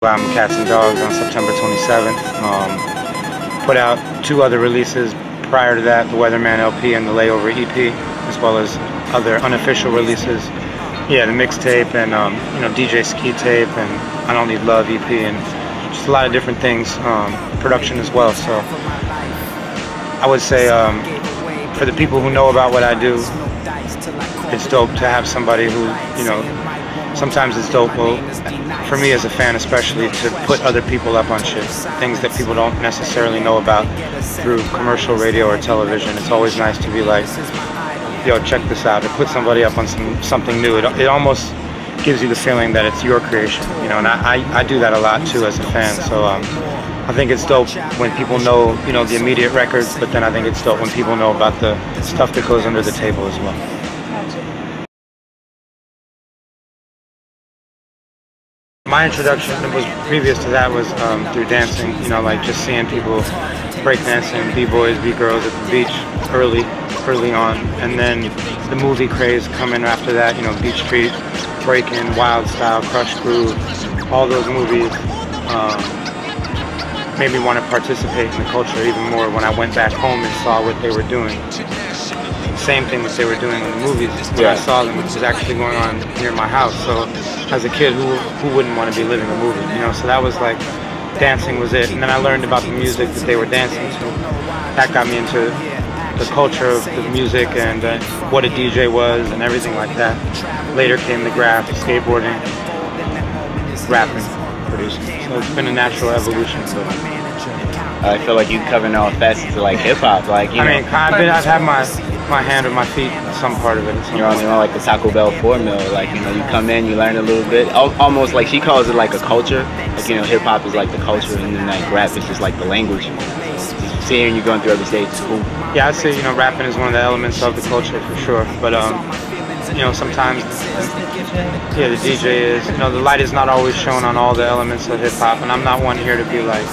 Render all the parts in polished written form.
album Cats and Dogs on September 27th. Put out 2 other releases prior to that, the Weatherman LP and the Layover EP, as well as other unofficial releases. Yeah, the mixtape and DJ Ski Tape and I Don't Need Love EP and just a lot of different things, production as well. So I would say for the people who know about what I do, it's dope to have somebody who, sometimes it's dope, well, for me as a fan especially, to put other people up on shit, things that people don't necessarily know about through commercial radio or television. It's always nice to be like, yo, check this out, to put somebody up on something new. It almost gives you the feeling that it's your creation, and I do that a lot too as a fan. So I think it's dope when people know, the immediate records, but then I think it's dope when people know about the stuff that goes under the table as well. My introduction was previous to that was through dancing, like just seeing people breakdancing, b-boys, b-girls at the beach early on, and then the movie craze coming after that, Beach Street, Breakin', Wild Style, Crush Groove, all those movies made me want to participate in the culture even more when I went back home and saw what they were doing. Same thing that they were doing in the movies when I saw them, which was actually going on near my house. So as a kid, who wouldn't want to be living a movie, So that was like, dancing was it. And then I learned about the music that they were dancing to. That got me into the culture of the music and what a DJ was and everything like that. Later came the graph, skateboarding, rapping, producing. So it's been a natural evolution. So I feel like you covering all facets of like hip hop, like I've had my hand or my feet in some part of it. You're on like the Taco Bell 4 Mill, like you come in, you learn a little bit, almost like she calls it like a culture, like hip hop is like the culture, and then like rap is just like the language. Just seeing you going through every stage is cool. Yeah, I'd say rapping is one of the elements of the culture for sure, but sometimes the DJ is, the light is not always shown on all the elements of hip hop, and I'm not one here to be like,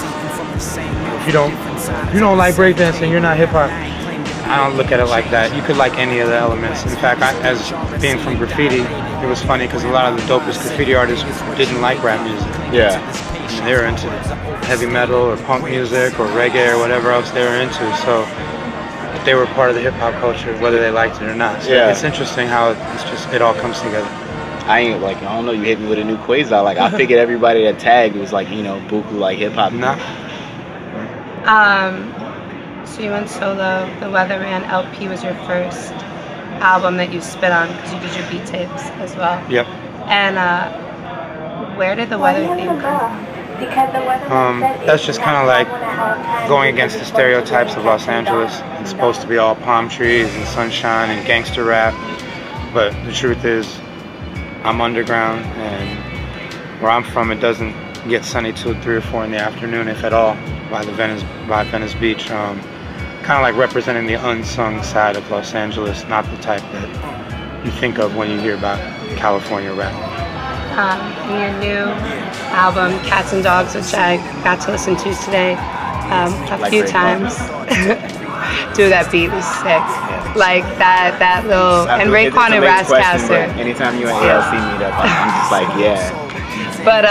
if you don't like breakdancing, you're not hip hop. I don't look at it like that. You could like any of the elements. In fact, as being from graffiti, it was funny because a lot of the dopest graffiti artists didn't like rap music. Yeah. They were into heavy metal or punk music or reggae or whatever else they were into. So they were part of the hip hop culture, whether they liked it or not. So it's interesting how it all comes together. I don't know, you hit me with a new quasar. Like I figured everybody that tagged was like, buku like hip hop. Nah. So you went solo. The Weatherman LP was your first album that you spit on because you did your beat tapes as well. Yep. And where did the weather theme come from? That's just kind of like going against the stereotypes of Los Angeles. It's supposed to be all palm trees and sunshine and gangster rap, but the truth is, I'm underground, and where I'm from, it doesn't get sunny till 3 or 4 in the afternoon, if at all, by Venice Beach. Kind of like representing the unsung side of Los Angeles, not the type that you think of when you hear about California rap. In your new album, Cats and Dogs, which I got to listen to today a few times. Dude, that beat was sick. Like that little, and Raekwon and Razzcasser. Anytime you and ALC meet up, I'm just like, yeah. But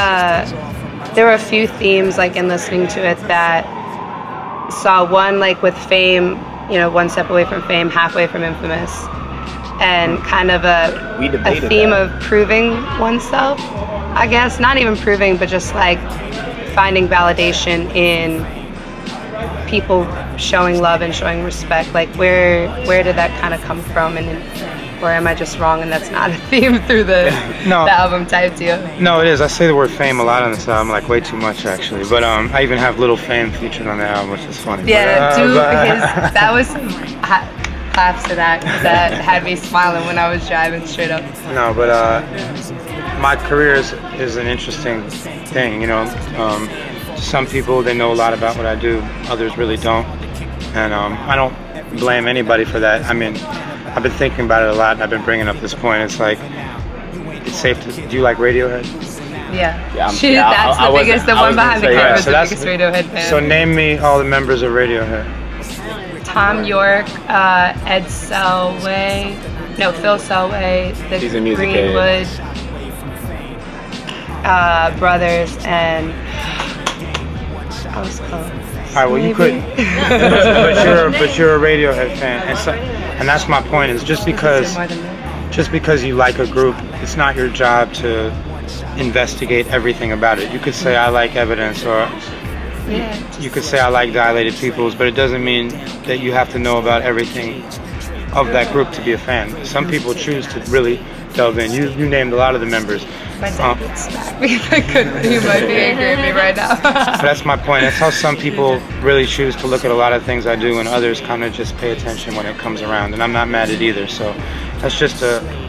there were a few themes, like in listening to it, that saw one like with Fame, one step away from Fame, halfway from Infamous, and kind of a theme of proving oneself, I guess. Not even proving, but just like finding validation in people showing love and showing respect. Like where did that kind of come from, and or am I just wrong and that's not a theme through the album type deal? No, it is. I say the word fame a lot on this album, like way too much actually. But I even have Little Fame featured on the album, which is funny. Yeah, that was some claps to that had me smiling when I was driving straight up. No, but my career is an interesting thing, some people, they know a lot about what I do, others really don't. And I don't blame anybody for that. I mean, I've been thinking about it a lot, and I've been bringing up this point. It's like, it's safe to. Do you like Radiohead? Yeah. That's the biggest, the one behind the camera is the biggest Radiohead fan. So name me all the members of Radiohead. Tom York, Ed Selway, Phil Selway, the She's a music Greenwood. brothers, and I was close. All right, well, you could, but you're a Radiohead fan, and that's my point. Is just because you like a group, it's not your job to investigate everything about it. You could say I like Evidence, or you could say I like Dilated Peoples, but it doesn't mean that you have to know about everything of that group to be a fan. Some people choose to really delve in. You named a lot of the members. My dad would smack me if I could. He might be angry at me right now. But that's my point. That's how some people really choose to look at a lot of things I do, and others kind of just pay attention when it comes around. And I'm not mad at either. So that's just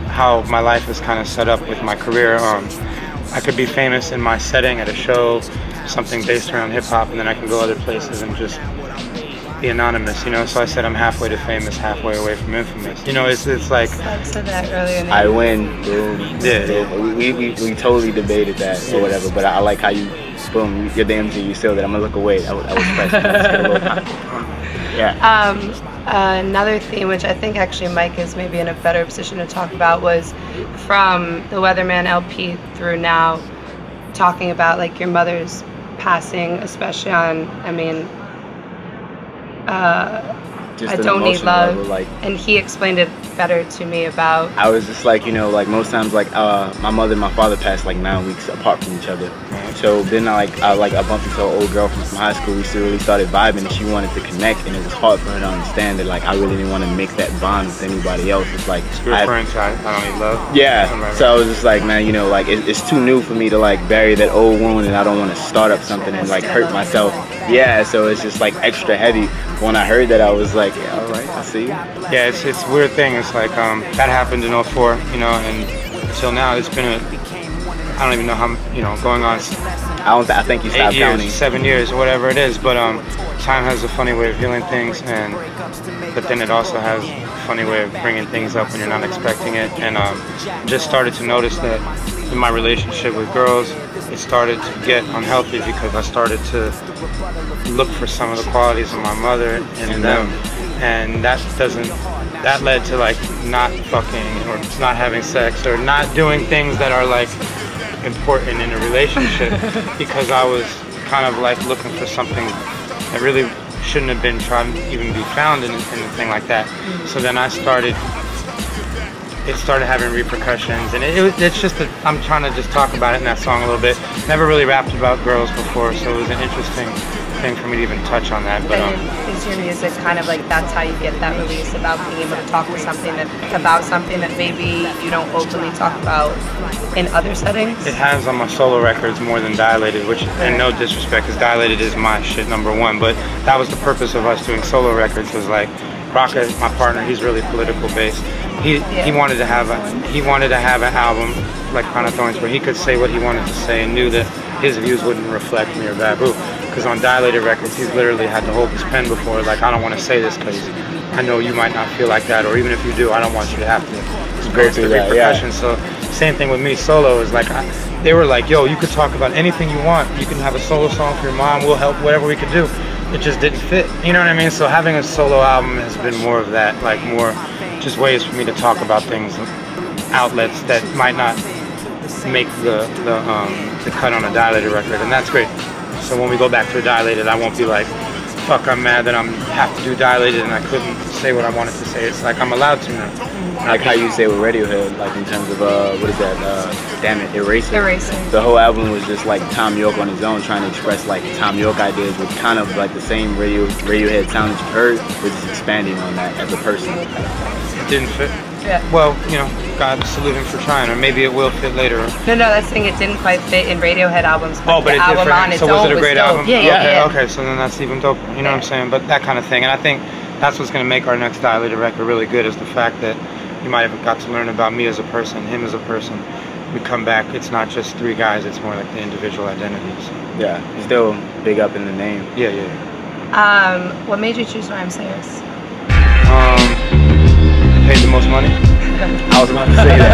how my life is kind of set up with my career. I could be famous in my setting at a show, something based around hip hop, and then I can go other places and just be anonymous, you know. So I said I'm halfway to famous, halfway away from infamous. You know, it's like I said that earlier. I win. Boom. Yeah. We totally debated that or whatever. But I like how you, boom, your DMs you still that I'm gonna look away. That was fresh. Yeah. Another theme, which I think actually Mike is maybe in a better position to talk about, was from the Weatherman LP through now, talking about like your mother's passing, especially on, I mean, I Don't Need Love, level, like, and he explained it better to me about. I was just like, you know, like most times, like my mother and my father passed like 9 weeks apart from each other. So then I bumped into an old girlfriend from high school. We still really started vibing, and she wanted to connect, and it was hard for her to understand that like I really didn't want to make that bond with anybody else. It's like you're referring to I Don't Need Love. Yeah. So I was just like, man, you know, like it's too new for me to like bury that old wound, and I don't want to start up something and like hurt myself. Yeah. So it's just like extra heavy. When I heard that, I was like, yeah, all right, I see you. Yeah, it's a weird thing. It's like that happened in '04, you know, and until now it's been I don't even know how, you know, going on. I think you stopped 8 years, counting. 7 years, or whatever it is. But time has a funny way of healing things, but then it also has a funny way of bringing things up when you're not expecting it. And just started to notice that in my relationship with girls, it started to get unhealthy because I started to look for some of the qualities of my mother in them, and that led to like not fucking or not having sex or not doing things that are like important in a relationship because I was kind of like looking for something that really shouldn't have been trying to even be found in a thing like that. So then it started having repercussions, and it's just that I'm trying to just talk about it in that song a little bit. Never really rapped about girls before, so it was an interesting thing for me to even touch on that. But is your music kind of like that's how you get that release about being able to talk to about something that maybe you don't openly talk about in other settings? It has on my solo records more than Dilated, which, and no disrespect, because Dilated is my shit #1, but that was the purpose of us doing solo records, was like, Rocka, my partner, he's really political based. He wanted to have an album like Crown of Thorns where he could say what he wanted to say and knew that his views wouldn't reflect me or Babu. Because on Dilated Records, he's literally had to hold his pen before, like, I don't want to say this because I know you might not feel like that, or even if you do, I don't want you to have to go through the repercussions. So same thing with me, solo is like, they were like, yo, you could talk about anything you want. You can have a solo song for your mom, we'll help, whatever we could do. It just didn't fit, you know what I mean? So having a solo album has been more of that, like more just ways for me to talk about things, outlets that might not make the cut on a Dilated record, and that's great. So when we go back to a Dilated, I won't be like, fuck, I'm mad that I have to do Dilated and I couldn't say what I wanted to say. It's like I'm allowed to now. Like how you say with Radiohead, like in terms of what is that? Damn it, Erasing. Erasing. The whole album was just like Tom York on his own, trying to express like Tom York ideas with kind of like the same Radiohead sound that you heard, but just expanding on that as a person. It didn't fit. Yeah. Well, you know, God salute him for trying, or maybe it will fit later. No, that's saying it didn't quite fit in Radiohead albums. But but the it album did on its so own was it a great dope. album? Yeah. Okay, so then that's even doper. You know what I'm saying? But that kind of thing, and I think that's what's going to make our next Dilated record really good, is the fact that you might have got to learn about me as a person, him as a person. We come back, it's not just 3 guys, it's more like the individual identities. Yeah, he's still big up in the name. Yeah. What made you choose Rhyme Sayers? Paid the most money. I was about to say that.